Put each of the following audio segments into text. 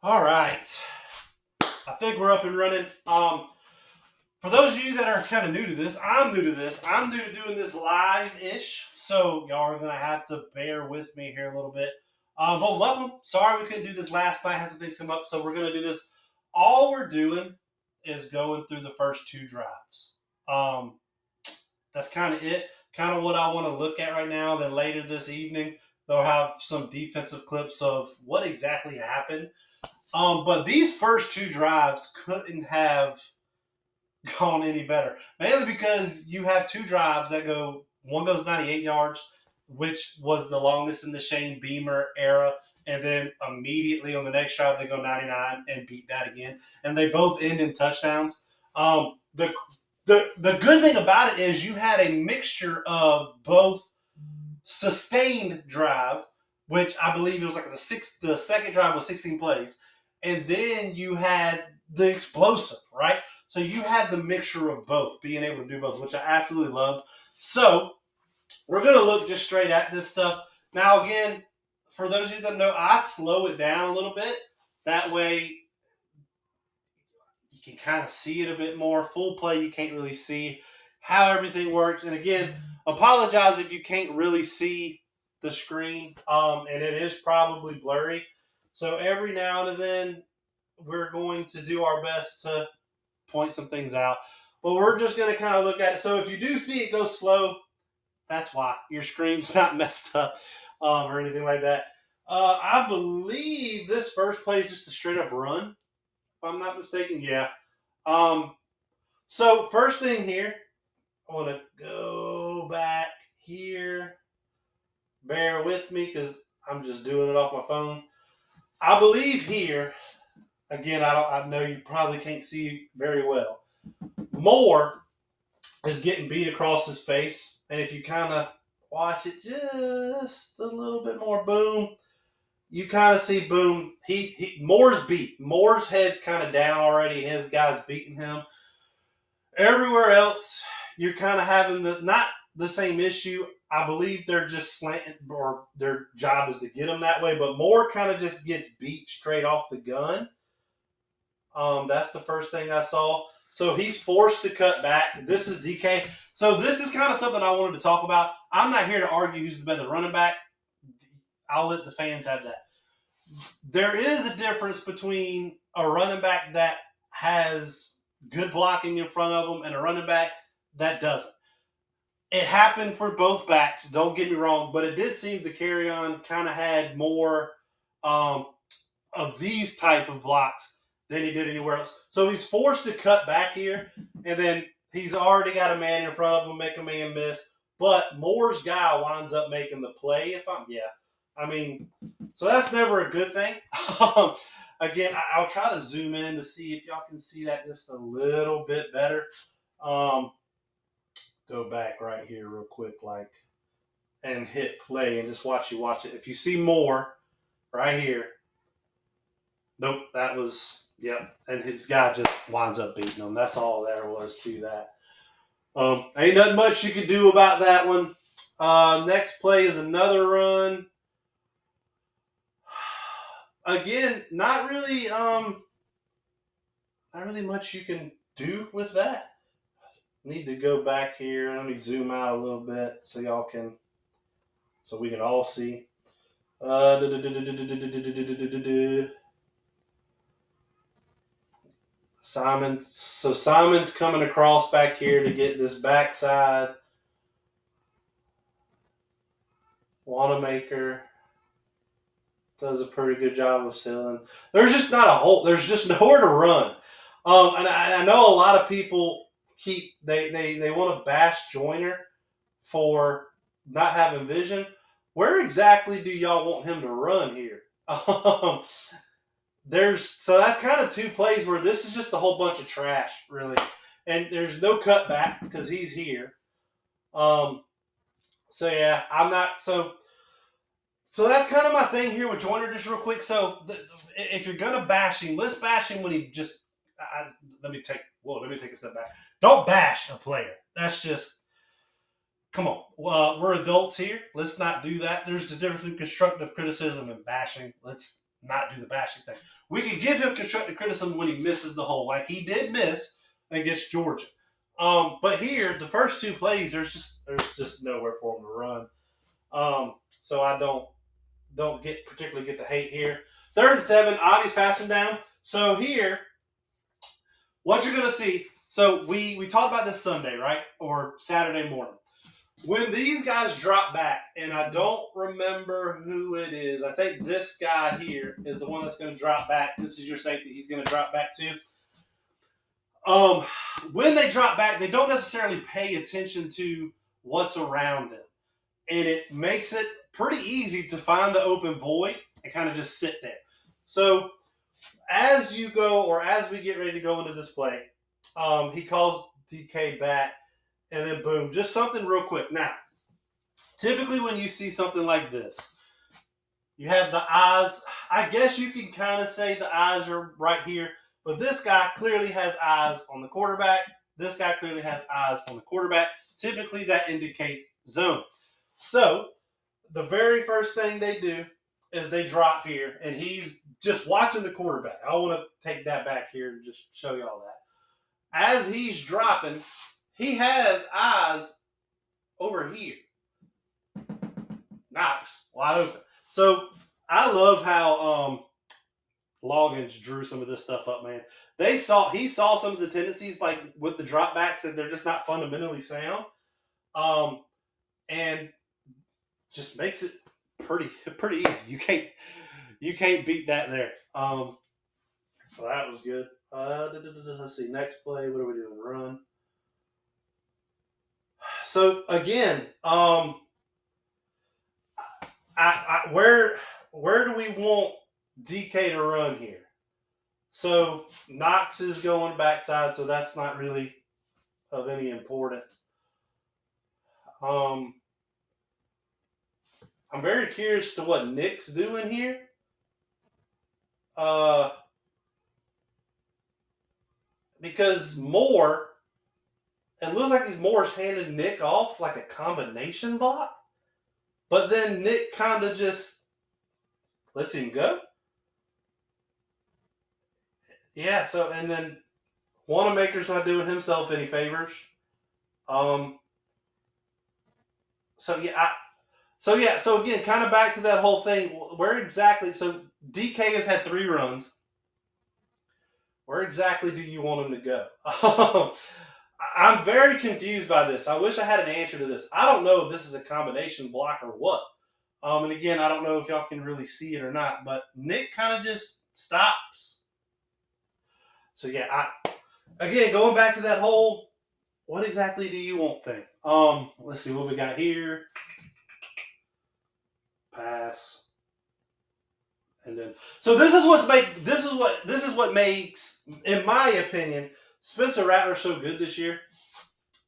All right. I think we're up and running. For those of you that are kind of new to this, I'm new to this. I'm new to doing this live-ish, so y'all are gonna have to bear with me here a little bit. But welcome. Sorry we couldn't do this last night. Had some things come up, so we're gonna do this. All we're doing is going through the first two drives. Um, that's kind of it. Kind of what I want to look at right now. Then later this evening, they'll have some defensive clips of what exactly happened. But these first two drives couldn't have gone any better. Mainly because you have two drives that go, one goes 98 yards, which was the longest in the Shane Beamer era. And then immediately on the next drive, they go 99 and beat that again. And they both end in touchdowns. The good thing about it is you had a mixture of both sustained drive, which I believe it was like the second drive was 16 plays, and then you had the explosive, right? So you had the mixture of both, being able to do both, which I absolutely loved. So we're gonna look just straight at this stuff. Now again, for those of you that know, I slow it down a little bit. That way you can kind of see it a bit more. Full play, you can't really see how everything works. And again, apologize if you can't really see the screen, and it is probably blurry. So every now and then, we're going to do our best to point some things out. But we're just going to kind of look at it. So if you do see it go slow, that's why. Your screen's not messed up or anything like that. I believe this first play is just a straight up run, if I'm not mistaken. Yeah. So first thing here, I want to go back here. Bear with me because I'm just doing it off my phone. I believe here, again, I know you probably can't see very well. Moore is getting beat across his face, and if you kind of watch it just a little bit more, boom, you kind of see boom. Moore's beat. Moore's head's kind of down already. His guy's beating him. Everywhere else, you're kind of having not the same issue. I believe they're just slanting, or their job is to get them that way. But Moore kind of just gets beat straight off the gun. That's the first thing I saw. So he's forced to cut back. This is DK. So this is kind of something I wanted to talk about. I'm not here to argue who's the better running back. I'll let the fans have that. There is a difference between a running back that has good blocking in front of them and a running back that doesn't. It happened for both backs, don't get me wrong, but it did seem the carry on kind of had more of these type of blocks than he did anywhere else. So he's forced to cut back here, and then he's already got a man in front of him, make a man miss. But Moore's guy winds up making the play. So that's never a good thing. Again, I'll try to zoom in to see if y'all can see that just a little bit better. Go back right here real quick, and hit play and just watch it. If you see Moore right here, nope, that was, yep. And his guy just winds up beating him. That's all there was to that. Ain't nothing much you could do about that one. Next play is another run. Again, not really much you can do with that. Need to go back here. Let me zoom out a little bit so we can all see. Simon's coming across back here to get this backside. Wanamaker does a pretty good job of sealing. There's just not a hole. There's just nowhere to run. And I know a lot of people they want to bash Joyner for not having vision. Where exactly do y'all want him to run here? So that's kind of two plays where this is just a whole bunch of trash, really. And there's no cutback because he's here. So yeah, I'm not so that's kind of my thing here with Joyner, just real quick. So if you're gonna bash him, let's bash him when he just. Let me take a step back. Don't bash a player. That's just, come on. We're adults here. Let's not do that. There's a difference between constructive criticism and bashing. Let's not do the bashing thing. We can give him constructive criticism when he misses the hole, like he did miss against Georgia. But here, the first two plays, there's just nowhere for him to run. So I don't particularly get the hate here. 3rd and 7, obvious passing down. So here, what you're gonna see. So we talked about this Sunday, right, or Saturday morning. When these guys drop back, and I don't remember who it is. I think this guy here is the one that's going to drop back. This is your safety. He's going to drop back too. When they drop back, they don't necessarily pay attention to what's around them. And it makes it pretty easy to find the open void and kind of just sit there. So as you go, or as we get ready to go into this play, he calls DK back, and then boom, just something real quick. Now, typically when you see something like this, you have the eyes. I guess you can kind of say the eyes are right here, but this guy clearly has eyes on the quarterback. This guy clearly has eyes on the quarterback. Typically that indicates zone. So the very first thing they do is they drop here, and he's just watching the quarterback. I want to take that back here and just show you all that. As he's dropping, he has eyes over here. Nice. Wide open. So I love how Loggins drew some of this stuff up, man. He saw some of the tendencies, like with the dropbacks, that they're just not fundamentally sound. And just makes it pretty easy. You can't beat that there. So that was good. Let's see. Next play. What are we doing? Run. So again, where do we want DK to run here? So Knox is going backside, so that's not really of any importance. I'm very curious to what Nick's doing here. Because Moore, it looks like Moore's handed Nick off like a combination block. But then Nick kind of just lets him go. Yeah, so, and then Wanamaker's not doing himself any favors. So again, kind of back to that whole thing. Where exactly, so DK has had 3 runs. Where exactly do you want him to go? I'm very confused by this. I wish I had an answer to this. I don't know if this is a combination block or what. And again, I don't know if y'all can really see it or not, but Nick kind of just stops. So yeah, again, going back to that whole, what exactly do you want thing? Let's see what we got here. Pass. And then, so this is what makes, in my opinion, Spencer Rattler so good this year.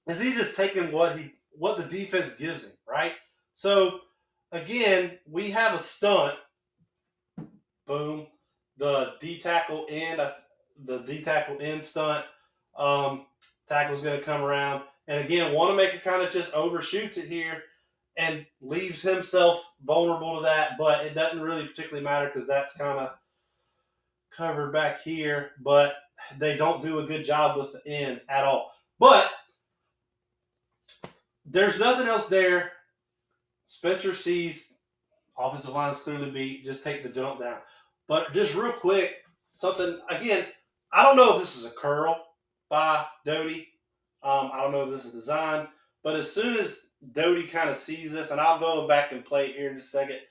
Is he's just taking what the defense gives him, right? So again, we have a stunt. Boom, the D tackle end stunt. Tackle's going to come around, and again, Wanamaker kind of just overshoots it here and leaves himself vulnerable to that, but it doesn't really particularly matter because that's kind of covered back here, but they don't do a good job with the end at all. But there's nothing else there. Spencer sees offensive line is clearly beat. Just take the jump down. But just real quick, something, again, I don't know if this is a curl by Doty. I don't know if this is design. But as soon as Doty kind of sees this, and I'll go back and play it here in just a second. As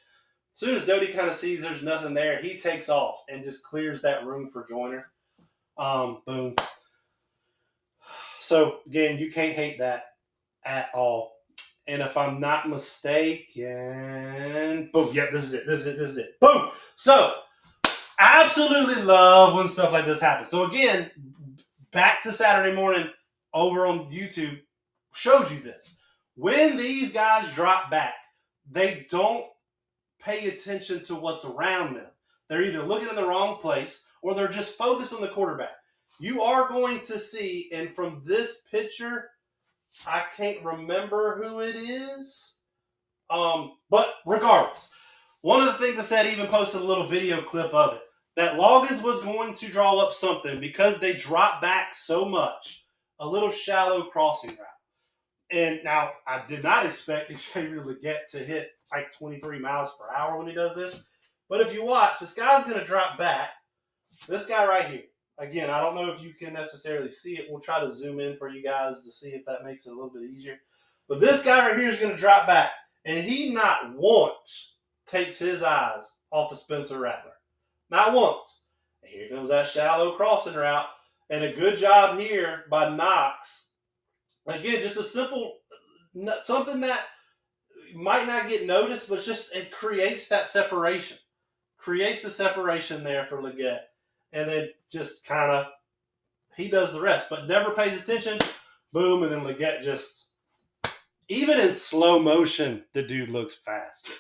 soon as Doty kind of sees there's nothing there, he takes off and just clears that room for Joyner. Boom. So, again, you can't hate that at all. And if I'm not mistaken, boom, yeah, this is it. Boom. So, absolutely love when stuff like this happens. So, again, back to Saturday morning over on YouTube, showed you this. When these guys drop back, they don't pay attention to what's around them. They're either looking in the wrong place or they're just focused on the quarterback. You are going to see, and from this picture, I can't remember who it is. But regardless, One of the things I said, even posted a little video clip of it, that Loggins was going to draw up something because they drop back so much, a little shallow crossing route. And now I did not expect Xavier Legette to hit like 23 miles per hour when he does this. But if you watch, this guy's going to drop back. This guy right here. Again, I don't know if you can necessarily see it. We'll try to zoom in for you guys to see if that makes it a little bit easier. But this guy right here is going to drop back. And he not once takes his eyes off of Spencer Rattler. Not once. And here comes that shallow crossing route. And a good job here by Knox. Again, just a simple, something that might not get noticed, but it creates that separation. Creates the separation there for Legette. And then just kind of, he does the rest, but never pays attention. Boom, and then Legette just, even in slow motion, the dude looks fast.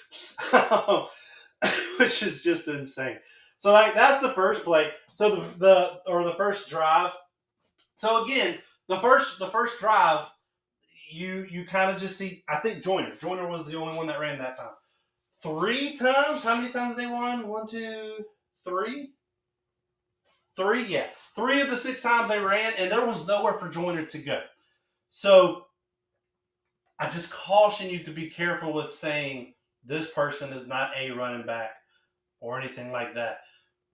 Which is just insane. So like that's the first play. So the first drive. So again, the first drive, you kind of just see, I think Joyner was the only one that ran that time. 3 times? How many times they won? 1, 2, 3? 3, yeah. 3 of the 6 times they ran, and there was nowhere for Joyner to go. So I just caution you to be careful with saying this person is not a running back or anything like that.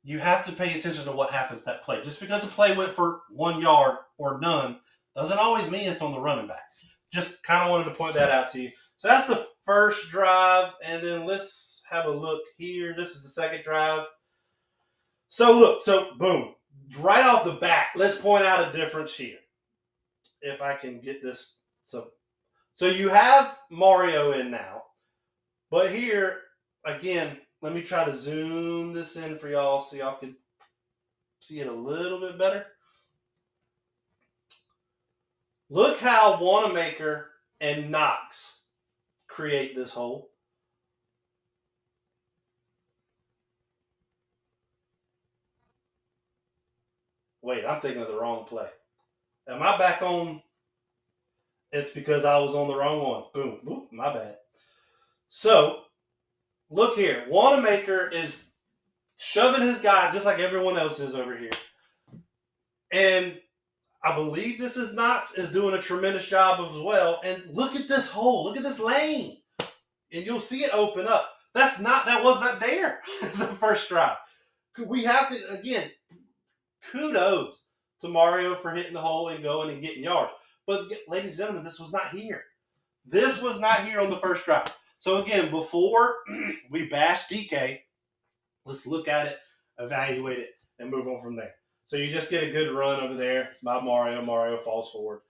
You have to pay attention to what happens that play. Just because a play went for 1 yard or none doesn't always mean it's on the running back. Just kind of wanted to point that out to you. So that's the first drive, and then let's have a look here. This is the second drive. So look, boom. Right off the bat, let's point out a difference here. If I can get this. So you have Mario in now. But here, again, let me try to zoom this in for y'all so y'all can see it a little bit better. Look how Wanamaker and Knox create this hole. Wait, I'm thinking of the wrong play. Am I back on? It's because I was on the wrong one. Boom. Whoop, my bad. So, look here. Wanamaker is shoving his guy just like everyone else is over here. And I believe this is Knox is doing a tremendous job as well. And look at this hole. Look at this lane. And you'll see it open up. That was not there the first drive. We have to, again, kudos to Mario for hitting the hole and going and getting yards. But ladies and gentlemen, this was not here. This was not here on the first drive. So again, before we bash DK, let's look at it, evaluate it, and move on from there. So you just get a good run over there by Mario. Mario falls forward.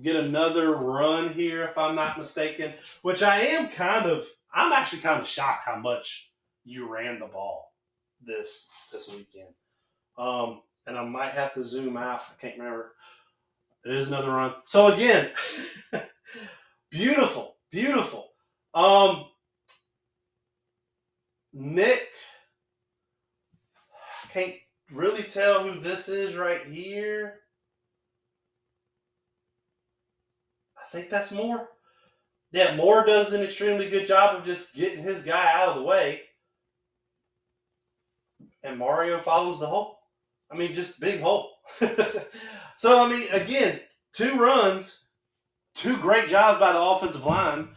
Get another run here, if I'm not mistaken, which I'm actually kind of shocked how much you ran the ball this weekend. And I might have to zoom out. I can't remember. It is another run. So again, beautiful. Nick, I can't really tell who this is right here. I think that's Moore. Yeah, Moore does an extremely good job of just getting his guy out of the way. And Mario follows the hole. I mean, just big hole. So, I mean, again, 2 runs, 2 great jobs by the offensive line,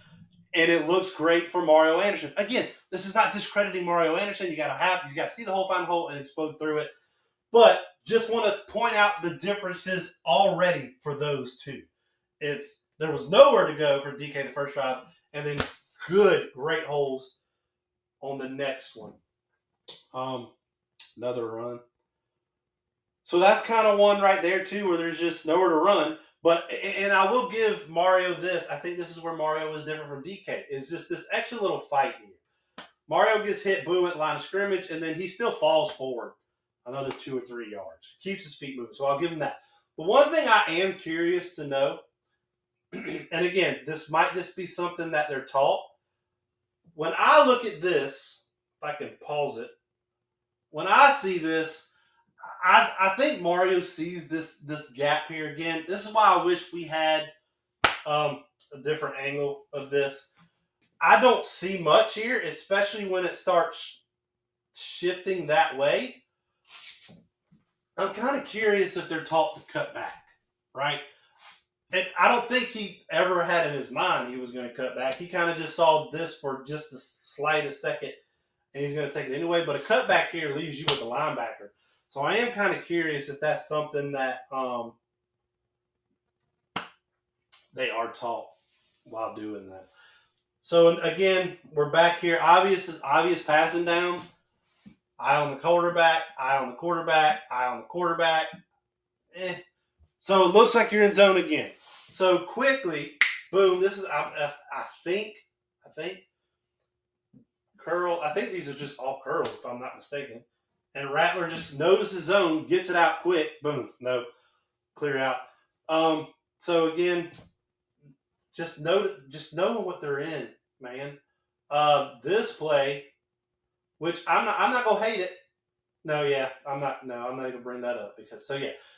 and it looks great for Mario Anderson. Again, this is not discrediting Mario Anderson. You got to see the hole, find the hole, and explode through it. But just want to point out the differences already for those 2. There was nowhere to go for DK the first drive, and then great holes on the next one. Another run. So that's kind of one right there too, where there's just nowhere to run. And I will give Mario this. I think this is where Mario is different from DK. It's just this extra little fight here. Mario gets hit, boom, at line of scrimmage, and then he still falls forward another 2 or 3 yards. Keeps his feet moving. So I'll give him that. The one thing I am curious to know, and again, this might just be something that they're taught. When I look at this, if I can pause it, when I see this, I think Mario sees this gap here again. This is why I wish we had a different angle of this. I don't see much here, especially when it starts shifting that way. I'm kind of curious if they're taught to cut back, right? And I don't think he ever had in his mind he was going to cut back. He kind of just saw this for just the slightest second, and he's going to take it anyway. But a cutback here leaves you with a linebacker. So I am kind of curious if that's something that they are taught while doing that. So again, we're back here. Obvious passing down. Eye on the quarterback. Eye on the quarterback. Eye on the quarterback. So it looks like you're in zone again. So quickly, boom. This is I think curl. I think these are just all curls, if I'm not mistaken. And Rattler just knows his zone, gets it out quick. Boom. No, clear out. So again, just knowing what they're in, man. This play, which I'm not gonna hate it. No, yeah, I'm not even gonna bring that up because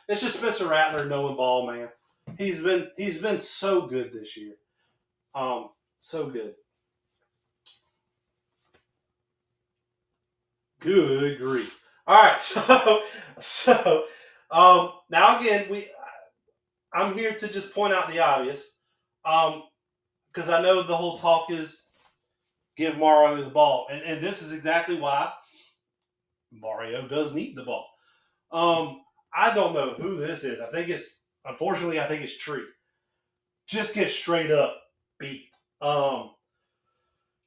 it's just Spencer Rattler knowing ball, man. He's been so good this year. So good. Good grief. All right, so now again I'm here to just point out the obvious. Because I know the whole talk is give Mario the ball. And this is exactly why Mario does need the ball. I don't know who this is. Unfortunately, I think it's Tree. Just gets straight up beat.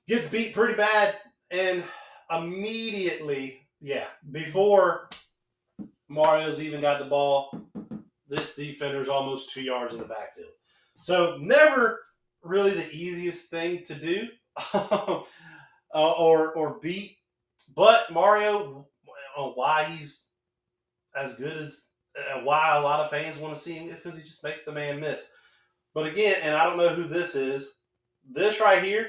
Gets beat pretty bad, and immediately, before Mario's even got the ball, this defender's almost 2 yards in the backfield. So never really the easiest thing to do or beat. But Mario, why he's as good as why a lot of fans want to see him is because he just makes the man miss. But again, and I don't know who this is. This right here,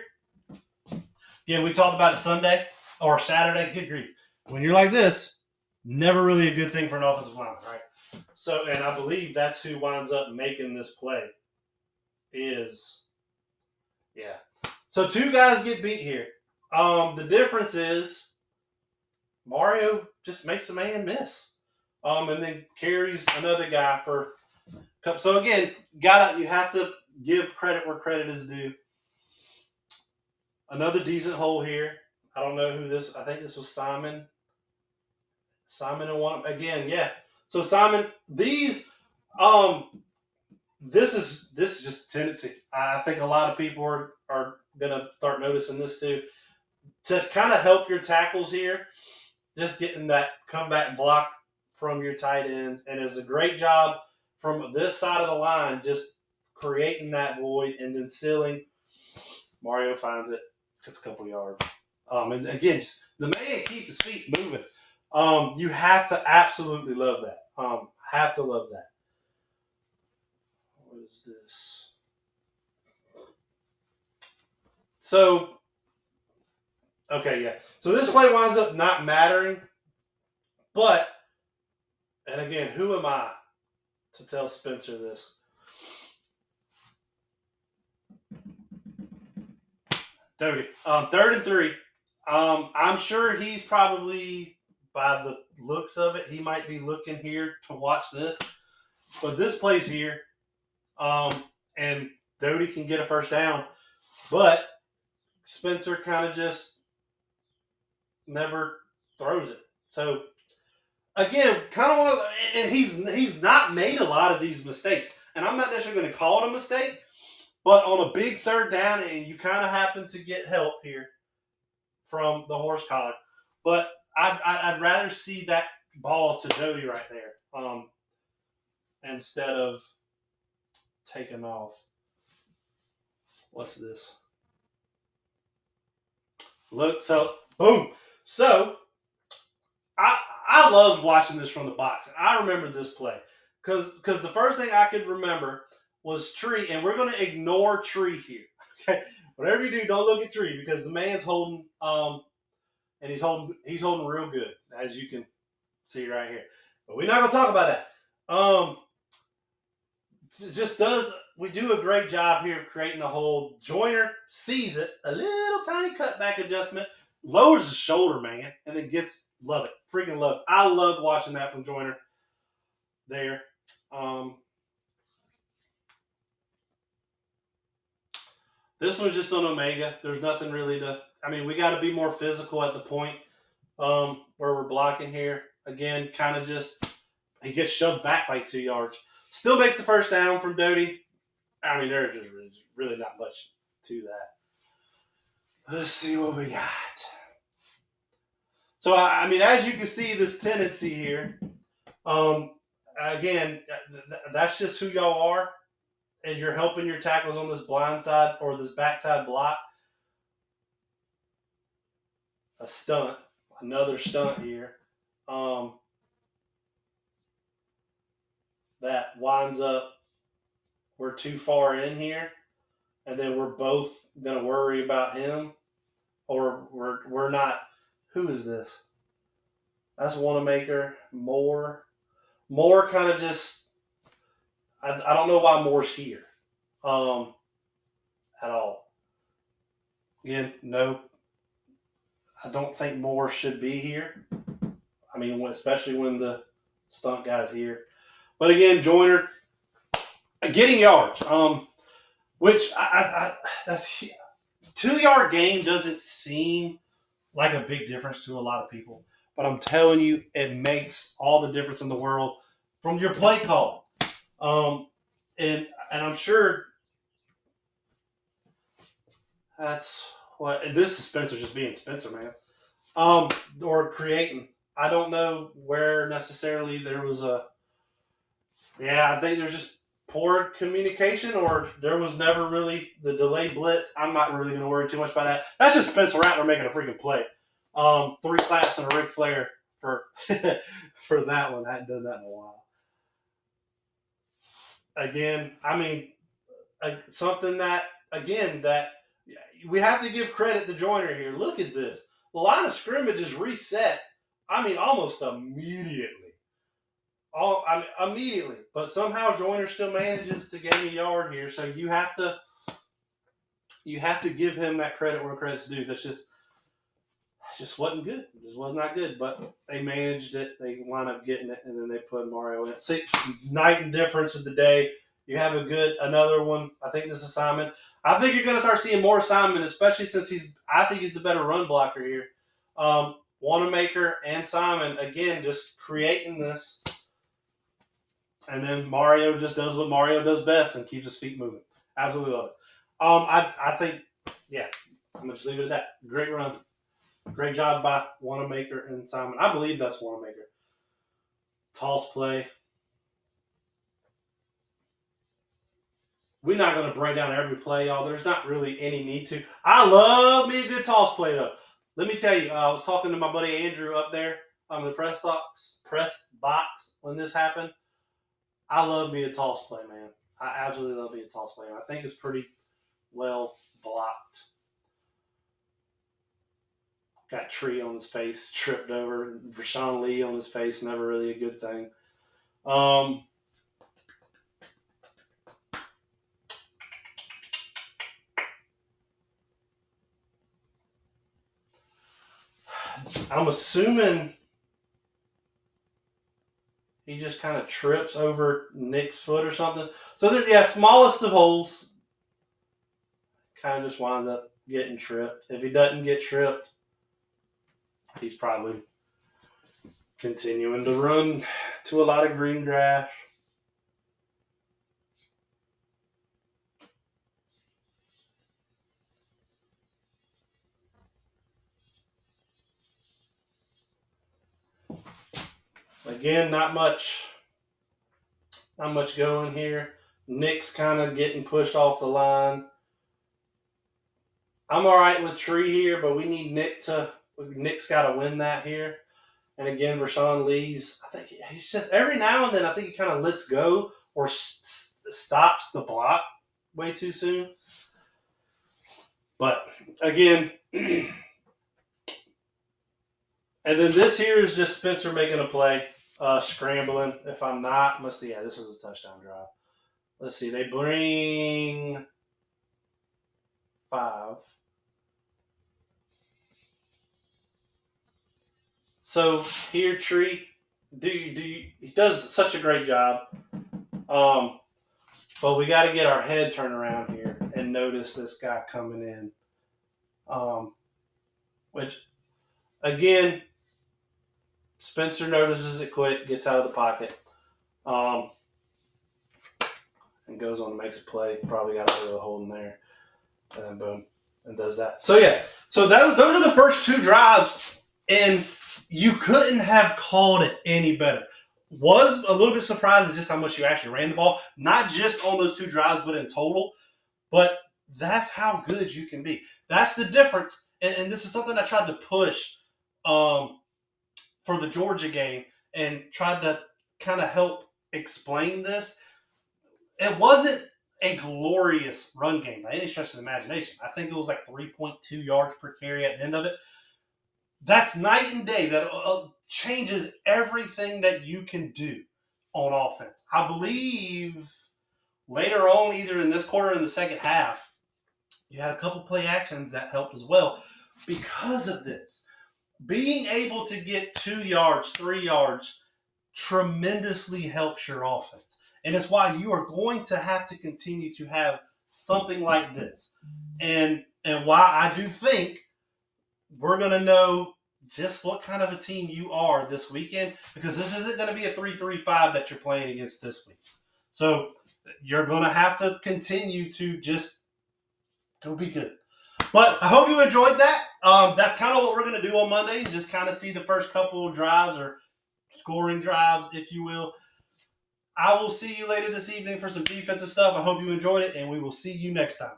we talked about it Sunday or Saturday. Good grief. When you're like this, never really a good thing for an offensive lineman, right? So, and I believe that's who winds up making this play. So 2 guys get beat here. The difference is Mario just makes a man miss, and then carries another guy for. So again, you have to give credit where credit is due. Another decent hole here. I don't know who this. I think this was Simon. Simon and one again, yeah. So Simon, these, this is just a tendency. I think a lot of people are gonna start noticing this too. To kind of help your tackles here, just getting that comeback block from your tight ends, and it's a great job from this side of the line, just creating that void and then sealing. Mario finds it. It's a couple yards. And again, the man keeps his feet moving. You have to absolutely love that. Have to love that. What is this? So, okay, yeah. So this play winds up not mattering. But, and again, who am I to tell Spencer this? Doty. 3rd and 3. I'm sure he's probably, by the looks of it, he might be looking here to watch this. But this plays here, and Doty can get a first down. But Spencer kind of just never throws it. So, again, kind of one of the, and he's not made a lot of these mistakes. And I'm not necessarily going to call it a mistake, but on a big 3rd down, and you kind of happen to get help here from the horse collar. But I'd rather see that ball to Doty right there instead of taking off. What's this? Look, so boom. So I loved watching this from the box, and I remember this play because the first thing I could remember was Tree, and we're going to ignore Tree here. Okay, whatever you do, don't look at Tree because the man's holding, and he's holding real good, as you can see right here. But we're not going to talk about that. Just does we do a great job here of creating a hole. Joiner sees it, a little tiny cutback adjustment, lowers his shoulder, man, and then love it. Freaking love it. I love watching that from Joiner there. This one's just on Omega. There's nothing really we got to be more physical at the point where we're blocking here. Again, kind of just, he gets shoved back like 2 yards. Still makes the first down from Doty. There's just really not much to that. Let's see what we got. So, as you can see, this tendency here, again, that's just who y'all are, and you're helping your tackles on this blind side or this backside block. A stunt, another stunt here, that winds up, we're too far in here, and then we're both going to worry about him, or we're not. Who is this? That's Wanamaker. Moore kind of just, I don't know why Moore's here at all. Again, no, I don't think Moore should be here. Especially when the stunt guy's here. But again, Joiner getting yards, which that's 2 yard game doesn't seem like a big difference to a lot of people, but I'm telling you, it makes all the difference in the world from your play call. And I'm sure that's what this is. Spencer just being Spencer, man. Or creating. I don't know where necessarily there was I think there's just poor communication, or there was never really the delayed blitz. I'm not really going to worry too much about that. That's just Spencer Rattler making a freaking play. 3 claps and a Ric Flair for for that one. I hadn't done that in a while. Again, something that we have to give credit to Joiner here. Look at this. The line of scrimmage is reset. Almost immediately. Immediately. But somehow Joiner still manages to gain a yard here. So you have to give him that credit where credit's due. That's just wasn't good. It just was not good. But they managed it. They wound up getting it, and then they put Mario in it. See, night and difference of the day. You have another one. I think this is Simon. I think you're going to start seeing more Simon, especially since I think he's the better run blocker here. Wanamaker and Simon, again, just creating this. And then Mario just does what Mario does best and keeps his feet moving. Absolutely love it. I think, I'm going to just leave it at that. Great run. Great job by Wanamaker and Simon. I believe that's Wanamaker. Toss play. We're not going to break down every play, y'all. There's not really any need to. I love me a good toss play, though. Let me tell you, I was talking to my buddy Andrew up there on the press box when this happened. I love me a toss play, man. I absolutely love me a toss play. And I think it's pretty well blocked. Got Tree on his face, tripped over. Rashawn Lee on his face, never really a good thing. I'm assuming he just kind of trips over Nick's foot or something. So, smallest of holes. Kind of just winds up getting tripped. If he doesn't get tripped, he's probably continuing to run to a lot of green grass. Again, not much going here. Nick's kind of getting pushed off the line. I'm all right with Tree here, but we need Nick's got to win that here. And again, Rashawn Lee's, I think he's just, every now and then, I think he kind of lets go or stops the block way too soon. But again, and then this here is just Spencer making a play, scrambling. If I'm not, this is a touchdown drive. let's see, they bring 5. So here, Tree, he does such a great job. But we got to get our head turned around here and notice this guy coming in. Which, again, Spencer notices it quick, gets out of the pocket, and goes on to make a play. Probably got a little hold in there. And then boom, and does that. So, yeah. So those are the first 2 drives, and you couldn't have called it any better. Was a little bit surprised at just how much you actually ran the ball, not just on those 2 drives, but in total. But that's how good you can be. That's the difference. And this is something I tried to push for the Georgia game and tried to kind of help explain this. It wasn't a glorious run game by any stretch of the imagination. I think it was like 3.2 yards per carry at the end of it. That's night and day. That changes everything that you can do on offense. I believe later on, either in this quarter or in the second half, you had a couple play actions that helped as well because of this. Being able to get 2 yards, 3 yards tremendously helps your offense. And it's why you are going to have to continue to have something like this. And why I do think we're going to know just what kind of a team you are this weekend, because this isn't going to be a 3-3-5 that you're playing against this week. So you're going to have to continue to just go be good. But I hope you enjoyed that. That's kind of what we're going to do on Mondays, just kind of see the first couple of drives or scoring drives, if you will. I will see you later this evening for some defensive stuff. I hope you enjoyed it, and we will see you next time.